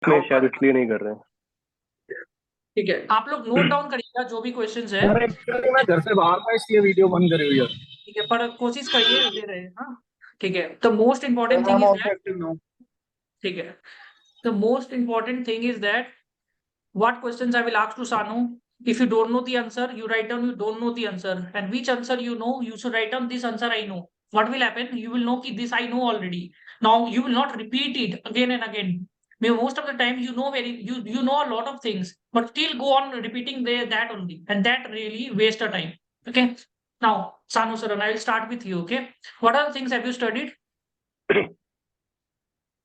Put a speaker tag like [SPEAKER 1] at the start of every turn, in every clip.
[SPEAKER 1] में शायद इसलिए नहीं कर रहे हैं।
[SPEAKER 2] ठीक है, आप लोग नोट डाउन करिएगा जो भी क्वेश्चंस है।
[SPEAKER 3] मैं घर से बाहर था इसलिए वीडियो बंद करी हुई है।
[SPEAKER 2] ठीक है, पर कोशिश करिए दे रहे हैं। हाँ ठीक है, the most important thing is that, ठीक है, the most important thing is that what questions I will ask to Sanu. If you don't know the answer, you write down you don't know the answer, and which answer you know, you should write down this answer I know. What will happen? You will know कि this I know already. Now you will not repeat it again and again. Most of the time you know you know a lot of things, but still go on repeating that only, and that really waste your time. Okay. Now Sanu Saran, I will start with you. Okay. What are the things have you studied?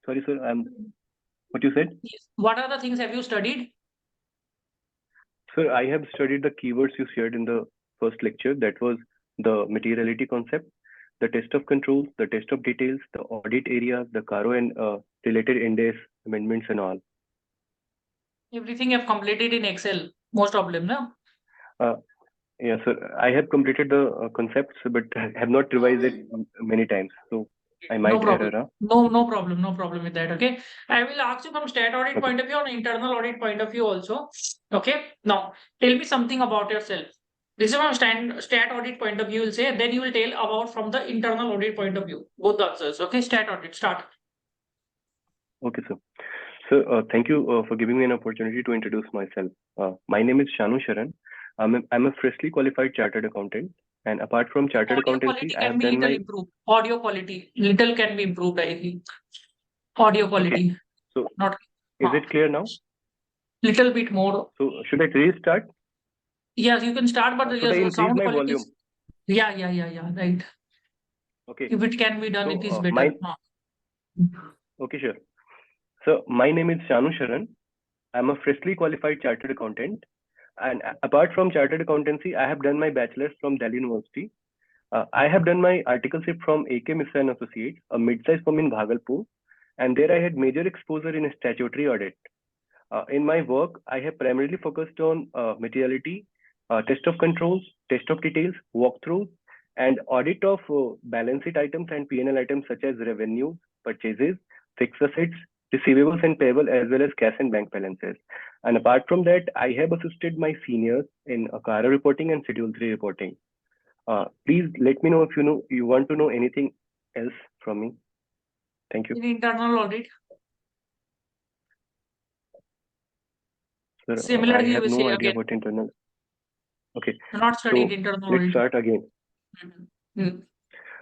[SPEAKER 1] Sorry, sir. What you said?
[SPEAKER 2] Yes. What are the things have you studied?
[SPEAKER 1] Sir, I have studied the keywords you shared in the first lecture. That was the materiality concept, the test of controls, the test of details, the audit areas, the CARO and related index amendments and all.
[SPEAKER 2] Everything you have completed in Excel. Most of them, no?
[SPEAKER 1] Yeah, sir. I have completed the concepts, but have not revised it many times. So I might
[SPEAKER 2] No problem.
[SPEAKER 1] error.
[SPEAKER 2] No problem. No problem with that. Okay. I will ask you from stat audit point of view or internal audit point of view also. Okay. Now, tell me something about yourself. This is from stat audit point of view, you will say, then you will tell about from the internal audit point of view. Both the answers. Okay. Stat audit. Start.
[SPEAKER 1] Okay, sir. So thank you for giving me an opportunity to introduce myself. My name is Shanu Sharan. I'm a freshly qualified chartered accountant. And apart from chartered
[SPEAKER 2] Audio
[SPEAKER 1] accountancy,
[SPEAKER 2] quality
[SPEAKER 1] I
[SPEAKER 2] can
[SPEAKER 1] have
[SPEAKER 2] be
[SPEAKER 1] done
[SPEAKER 2] little
[SPEAKER 1] my...
[SPEAKER 2] improved. Audio quality. Little can be improved, I think. Audio quality.
[SPEAKER 1] Okay. So
[SPEAKER 2] Not.
[SPEAKER 1] is it clear now?
[SPEAKER 2] Little bit more.
[SPEAKER 1] So should I restart?
[SPEAKER 2] Yes, you can start, but
[SPEAKER 1] Should I
[SPEAKER 2] the
[SPEAKER 1] increase
[SPEAKER 2] sound
[SPEAKER 1] my
[SPEAKER 2] quality
[SPEAKER 1] volume?
[SPEAKER 2] is... Yeah. Right.
[SPEAKER 1] Okay.
[SPEAKER 2] If it can be done,
[SPEAKER 1] So
[SPEAKER 2] it is better.
[SPEAKER 1] Okay, sure. So my name is Shanu Sharan. I'm a freshly qualified chartered accountant. And apart from chartered accountancy, I have done my bachelor's from Delhi University. I have done my articleship from AK Mishra and Associates, a mid-sized firm in Bhagalpur. And there I had major exposure in statutory audit. In my work, I have primarily focused on materiality, test of controls, test of details, walkthroughs, and audit of balance sheet items and P&L items such as revenue, purchases, fixed assets, receivables and payable, as well as cash and bank balances. And apart from that, I have assisted my seniors in CARO reporting and Schedule 3 reporting. Please let me know if you want to know anything else from me. Thank you.
[SPEAKER 2] In internal audit.
[SPEAKER 1] Sir,
[SPEAKER 2] Similar
[SPEAKER 1] I
[SPEAKER 2] you
[SPEAKER 1] have
[SPEAKER 2] will
[SPEAKER 1] no
[SPEAKER 2] say
[SPEAKER 1] idea
[SPEAKER 2] again.
[SPEAKER 1] about internal. Okay.
[SPEAKER 2] Not studied
[SPEAKER 1] So
[SPEAKER 2] internal
[SPEAKER 1] let's
[SPEAKER 2] audit.
[SPEAKER 1] start again.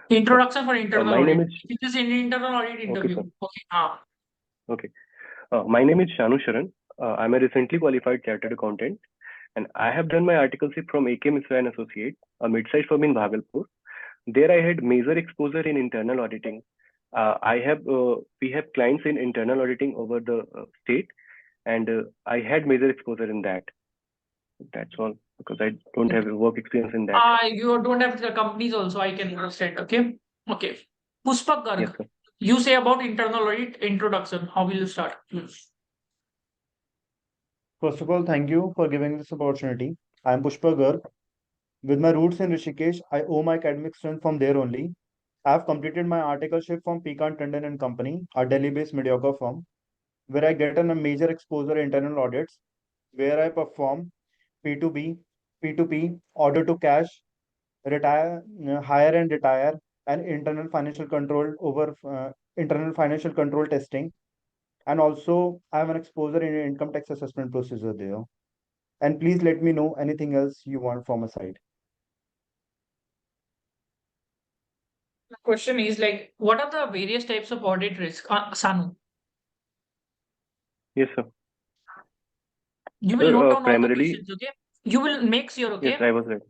[SPEAKER 2] Introduction for internal
[SPEAKER 1] my
[SPEAKER 2] audit.
[SPEAKER 1] name is...
[SPEAKER 2] It is in internal audit interview.
[SPEAKER 1] Okay, sir.
[SPEAKER 2] Okay.
[SPEAKER 1] Okay. My name is Shanu Sharan. I'm a recently qualified chartered accountant, and I have done my articleship from AK Mishra and Associates, a mid-sized firm in Bhagalpur. There I had major exposure in internal auditing. We have clients in internal auditing over the state, and I had major exposure in that. That's all, because I don't have work experience in that.
[SPEAKER 2] You don't have the companies also, I can understand. Okay. Pushpak Garg,
[SPEAKER 1] Yes, sir.
[SPEAKER 2] you say about internal audit introduction. How will you start?
[SPEAKER 3] First of all, thank you for giving this opportunity. I am Pushpa Garg. With my roots in Rishikesh, I owe my academic strength from there only. I have completed my articleship from Pekan Tandon and Company, a Delhi-based mediocre firm, where I get a major exposure in internal audits, where I perform P2B, P2P, order to cash, retire, hire and retire, and internal financial control testing. And also, I have an exposure in income tax assessment procedure there. And please let me know anything else you want from a side.
[SPEAKER 2] The question is like, what are the various types of audit risk? Sanu.
[SPEAKER 1] Yes, sir.
[SPEAKER 2] You will note down
[SPEAKER 1] primarily,
[SPEAKER 2] all the questions, okay? You will make sure, okay?
[SPEAKER 1] Yes, I was right.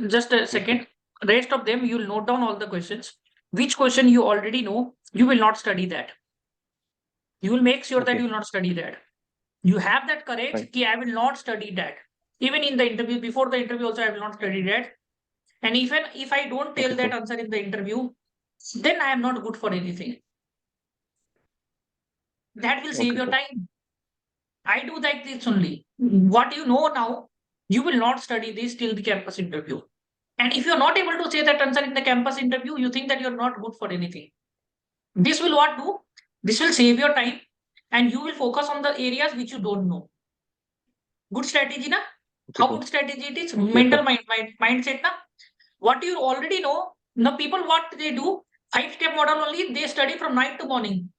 [SPEAKER 2] Just a second. Rest of them, you will note down all the questions. Which question you already know, you will not study that. You will make sure that you will not study that. You have that courage, right. I will not study that. Even in the interview, before the interview also, I will not study that. And even if I don't tell that answer in the interview, then I am not good for anything. That will save your time. I do like this only. What you know now, you will not study this till the campus interview. And if you're not able to say that answer in the campus interview, you think that you're not good for anything. This will what do? This will save your time. and you will focus on the areas which you don't know. Good strategy, na?
[SPEAKER 1] Okay,
[SPEAKER 2] How
[SPEAKER 1] sir.
[SPEAKER 2] good strategy it is?
[SPEAKER 1] Yes,
[SPEAKER 2] Mental
[SPEAKER 1] sir.
[SPEAKER 2] mindset, na? What you already know, the people what they do, 5-step model only, they study from night to morning.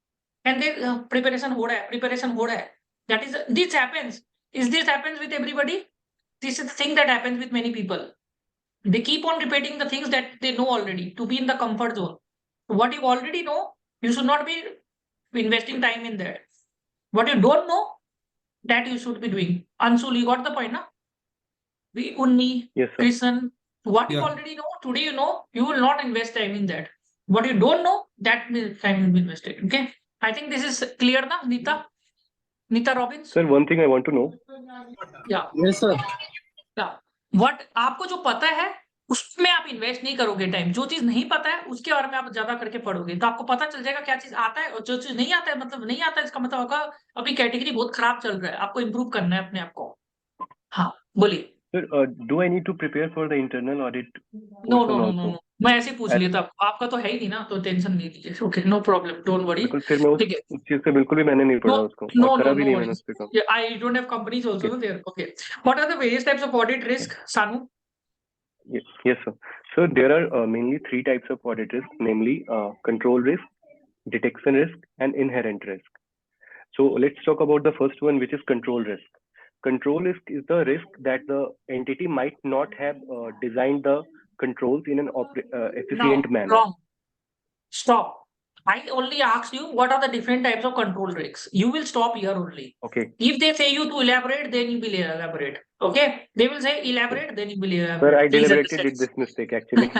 [SPEAKER 2] And they preparation ho raha hai. That is, this happens. This happens with everybody? This is the thing that happens with many people. They keep on repeating the things that they know already to be in the comfort zone. What you already know, you should not be investing time in that. What you don't know, that you should be doing. Anshul, you got the point, na? Unni,
[SPEAKER 1] Yes, sir.
[SPEAKER 2] Krishnan, what you
[SPEAKER 4] Yeah.
[SPEAKER 2] already know, today you know, you will not invest time in that. What you don't know, that time will be invested. Okay? I think this is clear, na, Nita? Nita Robbins?
[SPEAKER 1] Sir, one thing I want to know.
[SPEAKER 2] Yeah.
[SPEAKER 4] Yes, sir.
[SPEAKER 2] Yeah. What आपको जो पता है उसमें आप invest नहीं करोगे time, जो चीज नहीं पता है उसके बारे में आप ज्यादा करके पढ़ोगे तो आपको पता चल जाएगा क्या चीज आता है, और जो चीज नहीं आता है मतलब नहीं आता है, इसका मतलब होगा अभी कैटेगरी बहुत खराब चल रहा है, आपको इम्प्रूव करना है अपने आप को. हाँ बोलिए.
[SPEAKER 1] Sir, do I need to prepare for the internal audit
[SPEAKER 2] no
[SPEAKER 1] portion
[SPEAKER 2] no no
[SPEAKER 1] also?
[SPEAKER 2] No, मैं ऐसे ही पूछ
[SPEAKER 1] As-
[SPEAKER 2] लिया था, आपका तो है ही नहीं ना, तो टेंशन नहीं लीजिए. Okay, no problem, don't worry.
[SPEAKER 1] बिल्कुल, फिर मैं
[SPEAKER 2] ठीक है.
[SPEAKER 1] उस चीज से बिल्कुल भी मैंने नहीं पढ़ा
[SPEAKER 2] No,
[SPEAKER 1] उसको,
[SPEAKER 2] no,
[SPEAKER 1] और करा
[SPEAKER 2] no,
[SPEAKER 1] भी
[SPEAKER 2] no
[SPEAKER 1] नहीं मैंने
[SPEAKER 2] worries.
[SPEAKER 1] उस पे काम.
[SPEAKER 2] Yeah, I don't have companies also
[SPEAKER 1] Okay.
[SPEAKER 2] there. Okay. What are the various types of audit risk, Sanu?
[SPEAKER 1] Yes, sir. So there are mainly three types of audit risk, namely control risk, detection risk, and inherent risk. So let's talk about the first one, which is control risk. Control risk is the risk that the entity might not have designed the controls in an efficient
[SPEAKER 2] Now,
[SPEAKER 1] manner.
[SPEAKER 2] wrong. Stop. I only asked you what are the different types of control risks. You will stop here only.
[SPEAKER 1] Okay.
[SPEAKER 2] If they say you to elaborate, then you will elaborate. Okay? They will say elaborate, then you will elaborate.
[SPEAKER 1] Sir, I
[SPEAKER 2] Please
[SPEAKER 1] deliberated
[SPEAKER 2] understand.
[SPEAKER 1] did this mistake actually.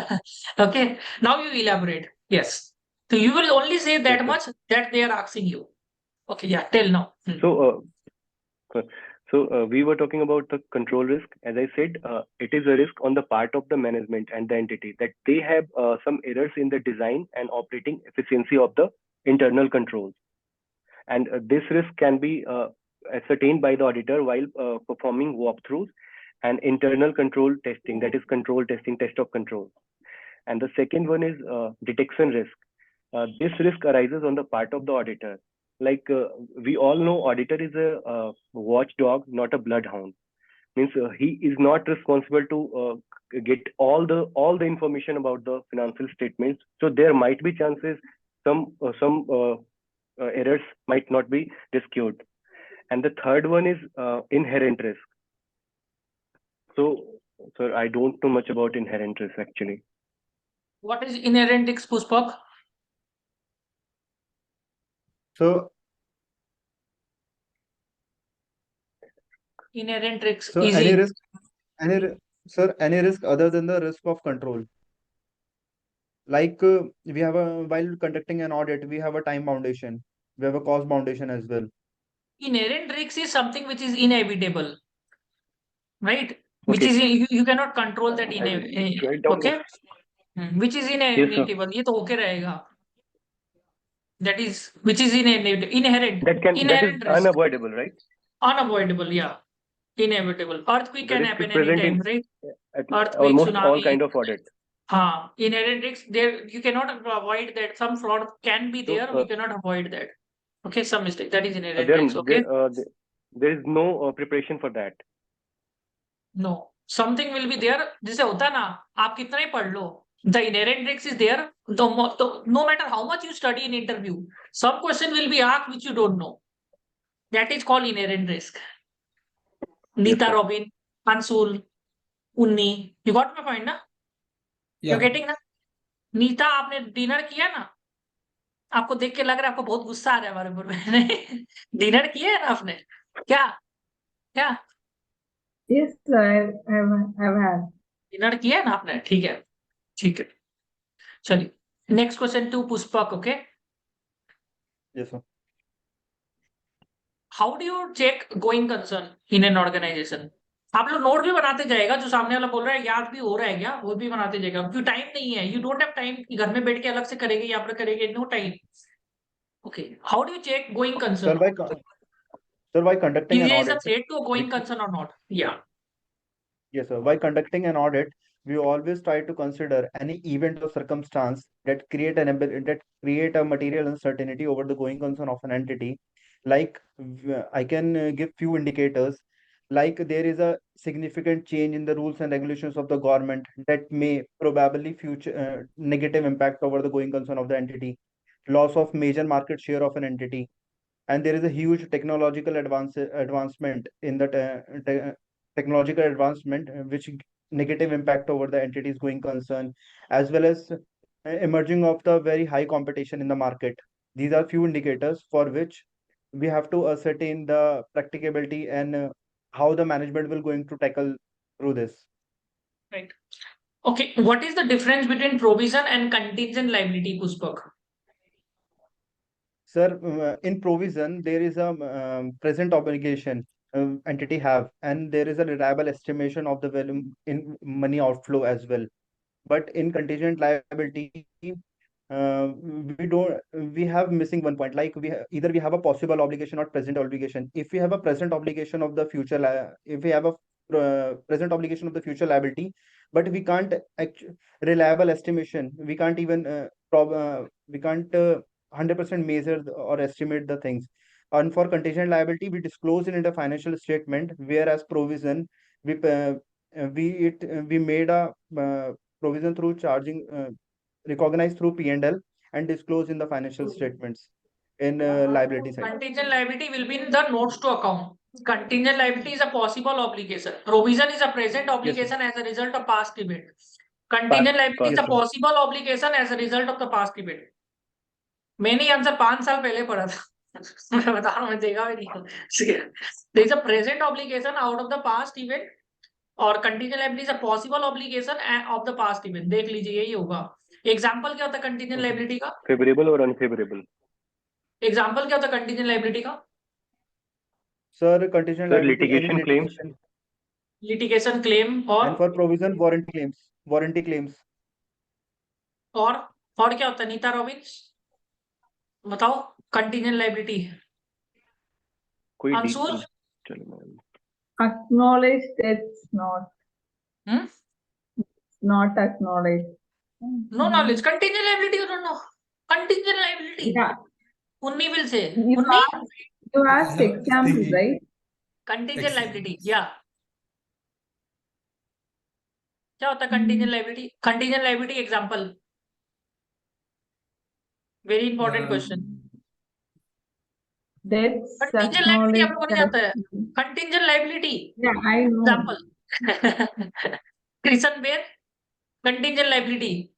[SPEAKER 2] Okay. Now you elaborate. Yes. So you will only say that
[SPEAKER 1] Yes, sir.
[SPEAKER 2] much that they are asking you. Okay. Yeah. Tell now.
[SPEAKER 1] So we were talking about the control risk. As I said, it is a risk on the part of the management and the entity that they have some errors in the design and operating efficiency of the internal controls. And this risk can be ascertained by the auditor while performing walkthroughs and internal control testing, that is control testing, test of control. And the second one is detection risk. This risk arises on the part of the auditor. Like we all know, auditor is a watchdog, not a bloodhound. Means he is not responsible to get all the information about the financial statements. So there might be chances some errors might not be discovered. And the third one is inherent risk. So, sir, I don't know much about inherent risk actually.
[SPEAKER 2] What is inherent risk, Pushpak?
[SPEAKER 3] So,
[SPEAKER 2] Inherent risk
[SPEAKER 3] so
[SPEAKER 2] is
[SPEAKER 3] any risk, any risk other than the risk of control. Like we have while conducting an audit, we have a time foundation, we have a cost foundation as well.
[SPEAKER 2] inherent risk is something which is inevitable, right? Which
[SPEAKER 1] Okay.
[SPEAKER 2] is you cannot control that
[SPEAKER 1] Write down
[SPEAKER 2] okay. Which is
[SPEAKER 1] sir.
[SPEAKER 2] inevitable. ये तो होके रहेगा. That is which is inherent.
[SPEAKER 1] That is
[SPEAKER 2] Inherent risk.
[SPEAKER 1] unavoidable, right?
[SPEAKER 2] Unavoidable, yeah. Inevitable. Earthquake can
[SPEAKER 1] The risk
[SPEAKER 2] happen
[SPEAKER 1] is present
[SPEAKER 2] anytime,
[SPEAKER 1] in
[SPEAKER 2] right?
[SPEAKER 1] at
[SPEAKER 2] Earthquake,
[SPEAKER 1] almost all
[SPEAKER 2] tsunami.
[SPEAKER 1] kind of audit.
[SPEAKER 2] Inherent risk, there you cannot avoid that. Some fraud can be
[SPEAKER 1] So,
[SPEAKER 2] there, we cannot avoid that. Okay, some mistake. That is inherent
[SPEAKER 1] there,
[SPEAKER 2] risk, okay?
[SPEAKER 1] there is no preparation for that.
[SPEAKER 2] No. Something will be there. जैसे होता है ना, आप कितना ही पढ़ लो. The inherent risk is there. No matter how much you study in interview, some question will be asked which you don't know. That is called inherent risk. Nita,
[SPEAKER 1] sir.
[SPEAKER 2] Robin, Ansul, Unni. You got my point, na? You're
[SPEAKER 4] Yeah.
[SPEAKER 2] getting ना? नीता, आपने dinner किया ना? आपको देख के लग रहा है आपको बहुत गुस्सा आ रहा है हमारे ऊपर में. नहीं, डिनर किया है ना आपने? क्या? क्या?
[SPEAKER 5] Yes, sir, I've had.
[SPEAKER 2] Dinner किया है ना आपने? ठीक है. ठीक है. चलिए. Next question to Pushpak, okay?
[SPEAKER 3] Yes, sir.
[SPEAKER 2] How do you check going concern in an organization? आप लोग नोट भी बनाते जाएगा, जो सामने वाला बोल रहा है याद भी हो रहा है क्या, वो भी बनाते जाएगा. क्योंकि टाइम नहीं है, यू डोंट हैव टाइम कि घर में बैठ के अलग से करेंगे या पर करेंगे. No time. Okay, how do you check going
[SPEAKER 3] Sir,
[SPEAKER 2] concern?
[SPEAKER 3] by conducting
[SPEAKER 2] If
[SPEAKER 3] an
[SPEAKER 2] there is a
[SPEAKER 3] audit,
[SPEAKER 2] threat to a going concern or not? Yeah.
[SPEAKER 3] yes, sir. By conducting an audit, we always try to consider any event or circumstance that create a material uncertainty over the going concern of an entity, Like I can give few indicators, like there is a significant change in the rules and regulations of the government that may probably future negative impact over the going concern of the entity, loss of major market share of an entity, and there is a huge technological advancement in the technological advancement which negative impact over the entity's going concern, as well as emerging of the very high competition in the market. These are few indicators for which we have to ascertain the practicability and how the management will going to tackle through this.
[SPEAKER 2] Right. Okay. What is the difference between provision and contingent liability, Pushpak?
[SPEAKER 3] Sir, in provision, there is a present obligation entity have, and there is a reliable estimation of the value in money outflow as well. But in contingent liability, we have missing one point. Like either we have a possible obligation or present obligation. If we have a present obligation of the future, if we have a present obligation of the future liability, but we can't reliable estimation, we can't even we can't 100% measure or estimate the things. And for contingent liability, we disclose it in the financial statement, whereas provision, we made a provision through charging, recognized through P&L and disclosed in the financial statements in liability side.
[SPEAKER 2] Contingent liability will be in the notes to account. Contingent liability is a possible obligation. Provision is a present obligation as a result of past event. Contingent liability is a possible obligation as a result of the past event. मैंने answer 5 साल पहले पढ़ा था मैं बता रहा हूँ मैं देखा भी नहीं there is a present obligation out of the past event और contingent liability is a possible obligation of the past event. देख लीजिए यही होगा. एग्जांपल क्या होता है contingent liability का?
[SPEAKER 1] फेवरेबल और अनफेवरेबल.
[SPEAKER 2] एग्जांपल क्या होता है contingent liability का?
[SPEAKER 3] Sir, contingent liability,
[SPEAKER 1] litigation claims.
[SPEAKER 2] Litigation claim और
[SPEAKER 3] and for provision warranty claims.
[SPEAKER 2] और क्या होता है नीता रॉबिन्स बताओ contingent liability.
[SPEAKER 1] कोई
[SPEAKER 2] अंशुल
[SPEAKER 1] चलो ma'am.
[SPEAKER 5] Acknowledge that's not. Not acknowledged.
[SPEAKER 2] No knowledge. Contingent liability you don't know. Contingent liability.
[SPEAKER 5] Yeah.
[SPEAKER 2] Unni will say.
[SPEAKER 5] You
[SPEAKER 2] Unni?
[SPEAKER 5] asked examples, right?
[SPEAKER 2] Contingent liability. Yeah. क्या होता है contingent liability? Contingent liability example. Very important question.
[SPEAKER 5] That's
[SPEAKER 2] Contingent liability
[SPEAKER 5] acknowledged.
[SPEAKER 2] आपको नहीं आता है. Contingent liability.
[SPEAKER 5] Yeah, I know.
[SPEAKER 2] Example. Christian Bear. Contingent liability.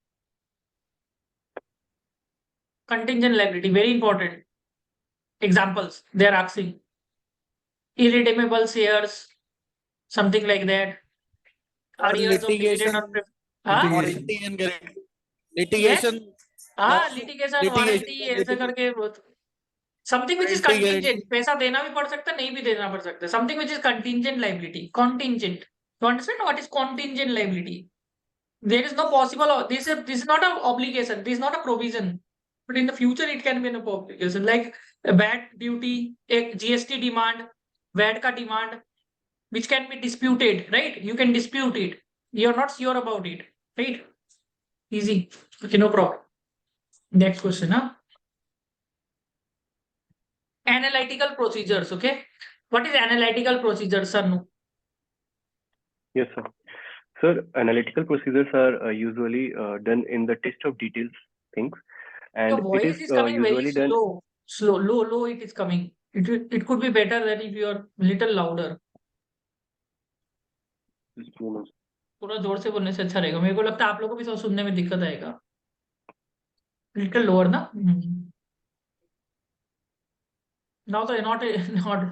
[SPEAKER 2] Contingent liability. Very important. Examples. They are asking. Irredeemable shares. Something like that. Arrears of dividend or
[SPEAKER 4] litigation.
[SPEAKER 2] litigation warranty ऐसे करके something which is contingent. पैसा देना भी पड़ सकता है नहीं भी देना पड़ सकता है. Something which is contingent liability. Contingent. You understand what is contingent liability? There is no possible. This is not an obligation. This is not a provision. But in the future it can be an obligation. Like a VAT duty, a GST demand, VAT का demand, which can be disputed, right? You can dispute it. You're not sure about it, right? Easy. Okay, no problem. Next question, huh? Analytical procedures, okay? What is analytical procedures, Sanu?
[SPEAKER 1] Yes, sir. Sir, analytical procedures are usually done in the test of details things, and
[SPEAKER 2] Your voice is coming
[SPEAKER 1] usually
[SPEAKER 2] very
[SPEAKER 1] done.
[SPEAKER 2] low it is coming. It could be better than if you are little louder. थोड़ा जोर से बोलने से अच्छा रहेगा. मेरे को लगता है आप लोगों को भी तो सुनने में दिक्कत आएगा. Little lower ना. Now so not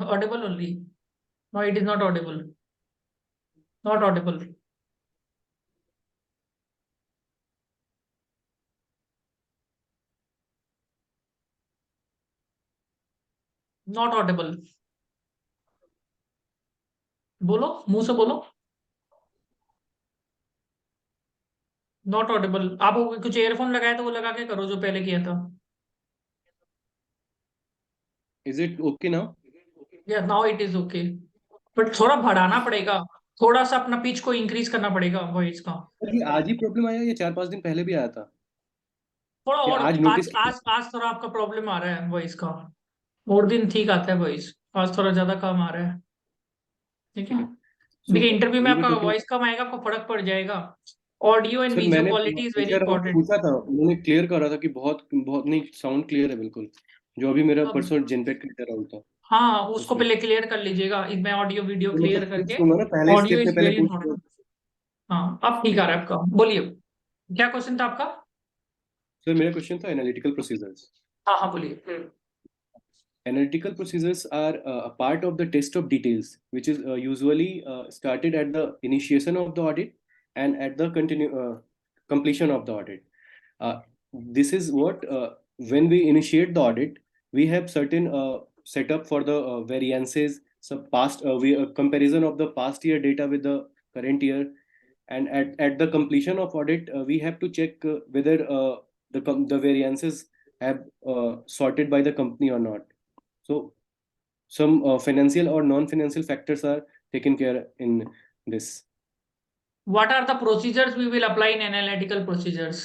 [SPEAKER 2] audible only. No, it is not audible. Not audible. Not audible. बोलो मुंह से बोलो. Not audible. आप कुछ एयरफोन लगाया तो वो लगा के करो जो पहले किया था.
[SPEAKER 4] Is it okay now?
[SPEAKER 2] Yeah, now it is okay. But थोड़ा बढ़ाना पड़ेगा. थोड़ा सा अपना पिच को इंक्रीज करना पड़ेगा वॉइस का.
[SPEAKER 4] आज ही प्रॉब्लम आया या 4-5 दिन पहले भी आया था?
[SPEAKER 2] थोड़ा और
[SPEAKER 4] आज
[SPEAKER 2] आज थोड़ा आपका प्रॉब्लम आ रहा है वॉइस का. और दिन ठीक आता है वॉइस, आज थोड़ा ज्यादा कम आ रहा है। ठीक है,
[SPEAKER 4] ठीक है। So,
[SPEAKER 2] देखिए इंटरव्यू में
[SPEAKER 4] we were
[SPEAKER 2] आपका
[SPEAKER 4] talking.
[SPEAKER 2] वॉइस कम आएगा, आपको फर्क पड़ जाएगा। ऑडियो एंड
[SPEAKER 4] सर
[SPEAKER 2] वीडियो
[SPEAKER 4] मैंने
[SPEAKER 2] क्वालिटी इज वेरी
[SPEAKER 4] टीचर को
[SPEAKER 2] इंपॉर्टेंट।
[SPEAKER 4] पूछा था, उन्होंने क्लियर करा था कि बहुत बहुत नहीं, साउंड क्लियर है बिल्कुल, जो अभी मेरा परसों जेनपेक्ट का राउंड था
[SPEAKER 2] हाँ, उसको
[SPEAKER 4] उसमें।
[SPEAKER 2] पहले क्लियर कर लीजिएगा, मैं ऑडियो वीडियो
[SPEAKER 4] तो
[SPEAKER 2] क्लियर
[SPEAKER 4] मतलब
[SPEAKER 2] करके।
[SPEAKER 4] पूछ लूंगा ना, पहले
[SPEAKER 2] ऑडियो
[SPEAKER 4] स्टेप में
[SPEAKER 2] इज
[SPEAKER 4] पहले
[SPEAKER 2] वेरी
[SPEAKER 4] पूछ
[SPEAKER 2] इंपॉर्टेंट।
[SPEAKER 4] लूंगा।
[SPEAKER 2] हाँ, अब ठीक आ रहा है आपका, बोलिए क्या क्वेश्चन था आपका।
[SPEAKER 4] सर मेरा क्वेश्चन था एनालिटिकल प्रोसीजर्स।
[SPEAKER 2] हाँ हाँ बोलिए।
[SPEAKER 4] Analytical procedures are a part of the test of details, which is usually started at the initiation of the audit and at the completion of the audit. This is what, when we initiate the audit, we have certain setup for the variances, some past comparison of the past year data with the current year, and at the completion of audit, we have to check whether the variances have sorted by the company or not. So some financial or non-financial factors are taken care in this.
[SPEAKER 2] What are the procedures we will apply in analytical procedures?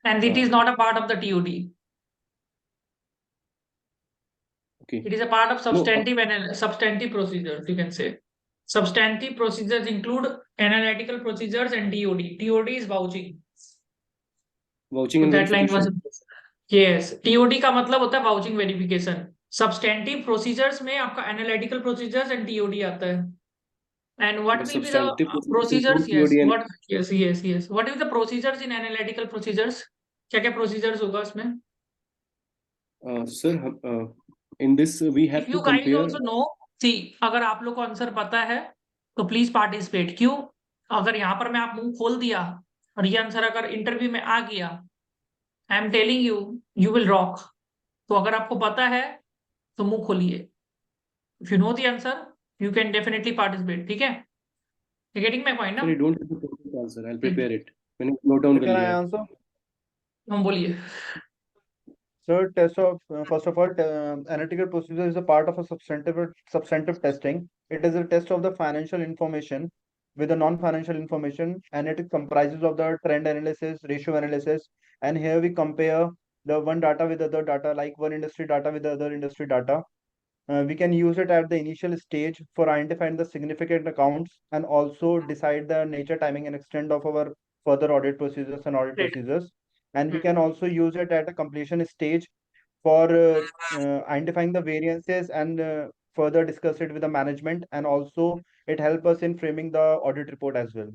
[SPEAKER 2] And it is not a part of the TOD.
[SPEAKER 4] Okay.
[SPEAKER 2] It is a part of
[SPEAKER 4] No,
[SPEAKER 2] substantive procedures, you can say. Substantive procedures include analytical procedures and TOD. TOD is vouching.
[SPEAKER 4] vouching
[SPEAKER 2] So
[SPEAKER 4] and
[SPEAKER 2] that line was,
[SPEAKER 4] verification.
[SPEAKER 2] yes, TOD का मतलब होता है vouching verification. Substantive procedures में आपका analytical procedures and TOD आता है. And what
[SPEAKER 4] The
[SPEAKER 2] will be the
[SPEAKER 4] substantive
[SPEAKER 2] procedures?
[SPEAKER 4] include
[SPEAKER 2] Yes.
[SPEAKER 4] TOD and
[SPEAKER 2] Yes. What will the procedures in analytical procedures? क्या क्या procedures होगा उसमें?
[SPEAKER 4] sir, in this we have
[SPEAKER 2] If
[SPEAKER 4] to
[SPEAKER 2] you guys
[SPEAKER 4] compare.
[SPEAKER 2] also know, see, अगर आप लोग को answer पता है तो प्लीज पार्टिसिपेट। क्यों? अगर यहाँ पर मैं आप मुंह खोल दिया और ये आंसर अगर इंटरव्यू में आ गया, I am telling you, you will rock. तो अगर आपको पता है तो मुंह खोलिए। If you know the answer you can definitely participate. ठीक है, गेटिंग माय पॉइंट ना?
[SPEAKER 4] Sir, I don't have the perfect answer. I'll prepare it. मैंने note down
[SPEAKER 3] So
[SPEAKER 4] कर
[SPEAKER 3] can I
[SPEAKER 4] लिया है.
[SPEAKER 3] answer?
[SPEAKER 2] हम बोलिए।
[SPEAKER 3] So first of all, analytical procedure is a part of a substantive testing. It is a test of the financial information with the non-financial information, and it comprises of the trend analysis, ratio analysis, and here we compare the one data with other data, like one industry data with the other industry data. We can use it at the initial stage for identifying the significant accounts and also decide the nature, timing, and extent of our further audit procedures and audit
[SPEAKER 2] Great.
[SPEAKER 3] procedures. And we can also use it at a completion stage for identifying the variances and further discuss it with the management. And also it helps us in framing the audit report as well.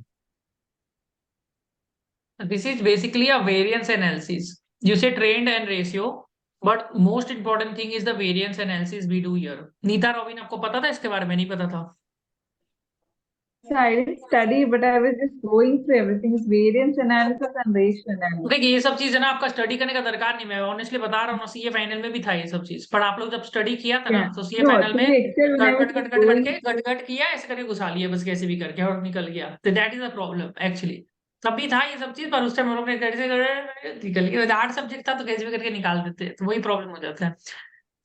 [SPEAKER 2] This is basically a variance analysis. You say trend and ratio, but most important thing is the variance analysis we do here. Neeta Robin, आपको पता था इसके बारे में? नहीं पता था?
[SPEAKER 5] So I didn't study, but I was just going through everything. It's variance analysis and ratio analysis.
[SPEAKER 2] देखिए ये सब चीज है ना, आपका स्टडी करने का दरकार नहीं। मैं ऑनेस्टली बता रहा हूँ ना, सीए फाइनल में भी था ये सब चीज, पर आप लोग जब स्टडी किया था ना
[SPEAKER 5] Yeah.
[SPEAKER 2] तो सीए
[SPEAKER 5] No,
[SPEAKER 2] फाइनल
[SPEAKER 5] to
[SPEAKER 2] में
[SPEAKER 5] the extent when I was just going,
[SPEAKER 2] गट गट किया, ऐसे करके घुसा लिया बस, कैसे भी करके, और निकल गया। तो that is a problem actually. तब भी था ये सब चीज, पर उस टाइम हम लोग ने कैसे निकल गया। आर्ट सब्जेक्ट था तो कैसे भी करके निकाल देते, तो वही प्रॉब्लम हो जाता है।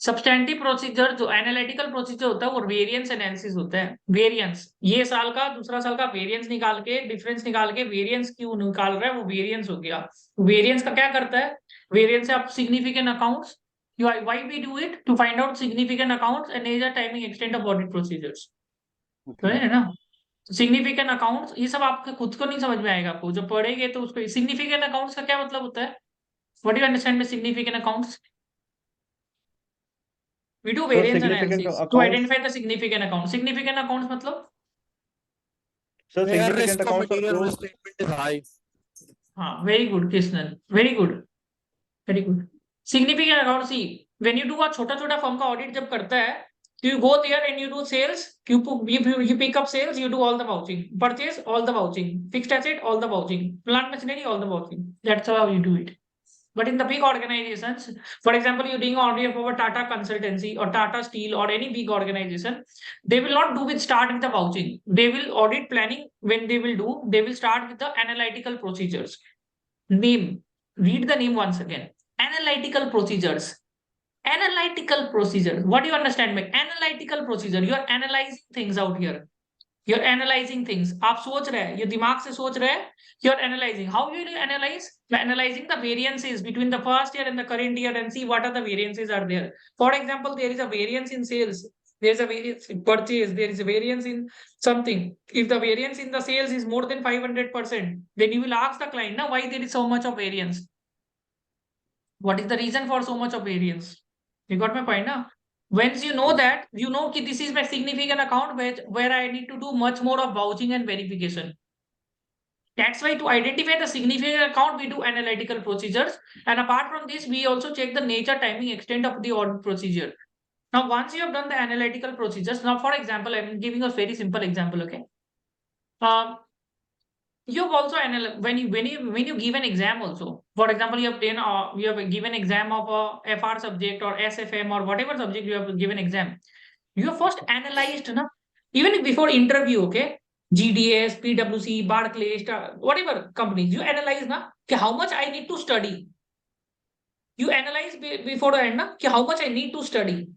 [SPEAKER 2] सब्सटैंटिव प्रोसीजर, जो एनालिटिकल प्रोसीजर होता है वो वेरिएंस एनालिसिस होता है। वेरिएंस, ये साल का दूसरा साल का वेरिएंस निकाल के, डिफरेंस निकाल के वेरिएंस क्यों निकाल रहा है, वो वेरिएंस हो गया। वेरिएंस का क्या करता है? वेरिएंस से आप significant accounts, why we do it to find out significant accounts and major timing extent of audit procedures. तो है ना, सिग्निफिकेंट अकाउंट्स, ये सब आपके खुद को नहीं समझ में आएगा, आपको जब पढ़ेंगे तो उसको। सिग्निफिकेंट अकाउंट्स का क्या मतलब होता है? What do you understand by significant accounts? We do
[SPEAKER 3] So
[SPEAKER 2] variance
[SPEAKER 3] significant
[SPEAKER 2] analysis to
[SPEAKER 3] accounts,
[SPEAKER 2] identify the significant accounts. Significant accounts मतलब?
[SPEAKER 3] so
[SPEAKER 6] Where
[SPEAKER 3] significant
[SPEAKER 6] risk of
[SPEAKER 3] accounts are
[SPEAKER 6] material
[SPEAKER 3] those.
[SPEAKER 6] misstatement is high.
[SPEAKER 2] हाँ, very good, Krishnan. Very good. Very good. Significant accounts, see, when you do a छोटा-छोटा firm का audit जब करता है, so you go there and you do sales, you pick up sales, you do all the vouching. Purchase, all the vouching. Fixed asset, all the vouching. Plant machinery, all the vouching. That's how you do it. But in the big organizations, for example, you're doing audit for a Tata consultancy or Tata Steel or any big organization, they will not do with start with the vouching. They will audit planning. When they will do, they will start with the analytical procedures. Name, read the name once again. Analytical procedures. Analytical procedures. What do you understand by analytical procedure? You are analyzing things out here. You're analyzing things. आप सोच रहे हैं, ये दिमाग से सोच रहे हैं. You're analyzing. How will you analyze? By analyzing the variances between the first year and the current year and see what are the variances are there. For example, there is a variance in sales. There's a variance in purchase. There is a variance in something. If the variance in the sales is more than 500%, then you will ask the client, now why there is so much of variance? What is the reason for so much of variance? You got my point, now? Once you know that, you know that this is my significant account where I need to do much more of vouching and verification. That's why to identify the significant account, we do analytical procedures. And apart from this, we also check the nature, timing, extent of the audit procedure. Now, once you have done the analytical procedures, now for example, I'm giving a very simple example, okay? You've also when you give an exam also. For example, you have given exam of a FR subject or SFM or whatever subject you have given exam. You have first analyzed, na? Even before interview, okay? GDS, PWC, Barclays, whatever companies, you analyze, na? How much I need to study. You analyze before the end, na? How much I need to study.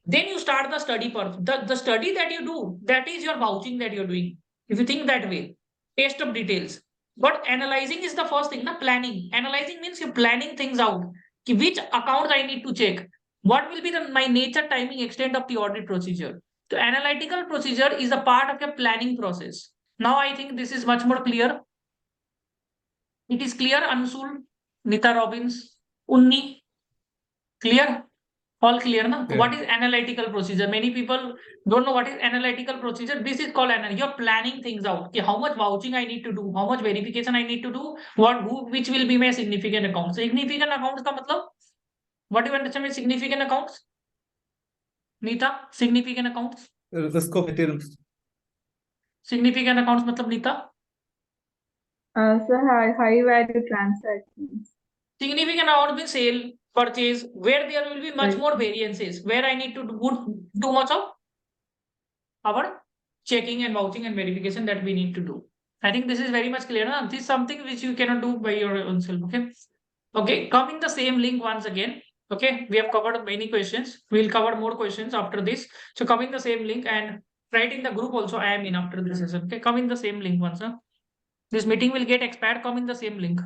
[SPEAKER 2] Then you start the study part. The study that you do, that is your vouching that you're doing. If you think that way, taste of details. But analyzing is the first thing, na? Planning. Analyzing means you're planning things out. Which accounts I need to check. What will be my nature, timing, extent of the audit procedure. So analytical procedure is a part of your planning process. Now I think this is much more clear. It is clear, Ansul, Nita Robbins, Unni. Clear? All clear, na?
[SPEAKER 6] Yeah.
[SPEAKER 2] What is analytical procedure? Many people don't know what is analytical procedure. This is called you're planning things out. Okay, how much vouching I need to do, how much verification I need to do, which will be my significant accounts. Significant accounts ka matlab? What do you understand by significant accounts? Nita, significant accounts?
[SPEAKER 6] Risk of items.
[SPEAKER 2] Significant accounts matlab, Nita?
[SPEAKER 5] So high value transactions.
[SPEAKER 2] Significant account means sale, purchase, where there will be much
[SPEAKER 5] Right.
[SPEAKER 2] more variances, where I need to do much of our checking and vouching and verification that we need to do. I think this is very much clear. This is something which you cannot do by your own self. Okay. Okay. Come in the same link once again. Okay. We have covered many questions. We'll cover more questions after this. So come in the same link and write in the group also. I am in after this session. Okay. Come in the same link once. This meeting will get expired. Come in the same link.